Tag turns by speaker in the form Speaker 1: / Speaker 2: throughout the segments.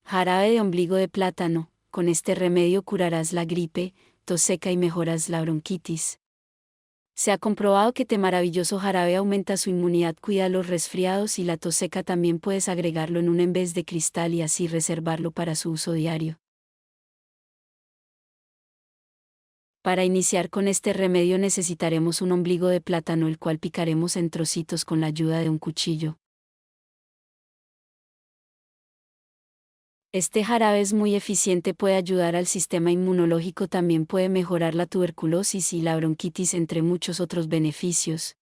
Speaker 1: Jarabe de ombligo de plátano. Con este remedio curarás la gripe, tos seca y mejoras la bronquitis. Se ha comprobado que este maravilloso jarabe aumenta su inmunidad, cuida los resfriados y la tos seca. También puedes agregarlo en un envase de cristal y así reservarlo para su uso diario. Para iniciar con este remedio necesitaremos un ombligo de plátano, el cual picaremos en trocitos con la ayuda de un cuchillo. Este jarabe es muy eficiente, puede ayudar al sistema inmunológico, también puede mejorar la tuberculosis y la bronquitis, entre muchos otros beneficios.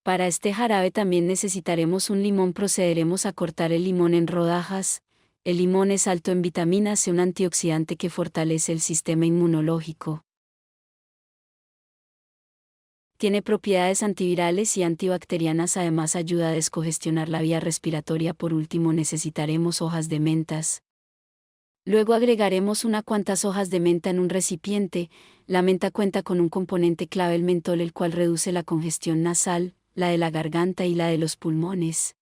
Speaker 1: Para este jarabe también necesitaremos un limón. Procederemos a cortar el limón en rodajas. El limón es alto en vitamina C, un antioxidante que fortalece el sistema inmunológico. Tiene propiedades antivirales y antibacterianas, además ayuda a descongestionar la vía respiratoria. Por último necesitaremos hojas de mentas. Luego agregaremos unas cuantas hojas de menta en un recipiente. La menta cuenta con un componente clave, el mentol, el cual reduce la congestión nasal, la de la garganta y la de los pulmones.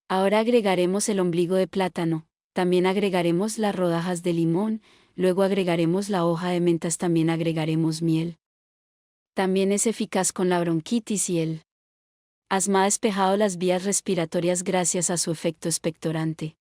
Speaker 1: Ahora agregaremos el ombligo de plátano, también agregaremos las rodajas de limón, luego agregaremos la hoja de mentas, también agregaremos miel. También es eficaz con la bronquitis y el asma, ha despejado las vías respiratorias gracias a su efecto expectorante.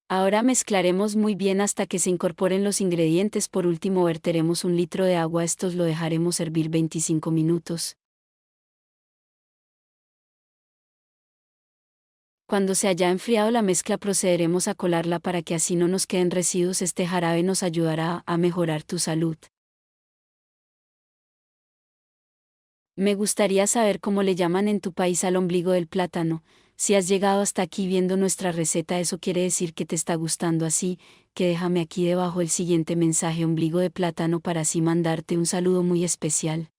Speaker 1: Ahora mezclaremos muy bien hasta que se incorporen los ingredientes. Por último verteremos 1 litro de agua, estos lo dejaremos hervir 25 minutos. Cuando se haya enfriado la mezcla procederemos a colarla para que así no nos queden residuos. Este jarabe nos ayudará a mejorar tu salud. Me gustaría saber cómo le llaman en tu país al ombligo del plátano. Si has llegado hasta aquí viendo nuestra receta, eso quiere decir que te está gustando, así que déjame aquí debajo el siguiente mensaje: ombligo de plátano, para así mandarte un saludo muy especial.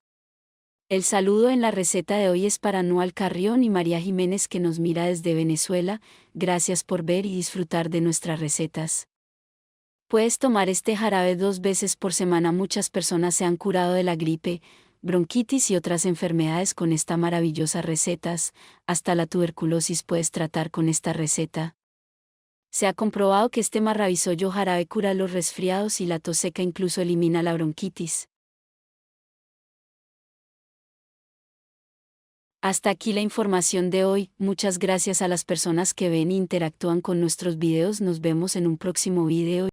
Speaker 1: El saludo en la receta de hoy es para Noal Carrión y María Jiménez, que nos mira desde Venezuela. Gracias por ver y disfrutar de nuestras recetas. Puedes tomar este jarabe 2 veces por semana. Muchas personas se han curado de la gripe, bronquitis y otras enfermedades con esta maravillosa recetas. Hasta la tuberculosis puedes tratar con esta receta. Se ha comprobado que este maravilloso jarabe cura los resfriados y la tos seca, incluso elimina la bronquitis. Hasta aquí la información de hoy. Muchas gracias a las personas que ven e interactúan con nuestros videos. Nos vemos en un próximo video.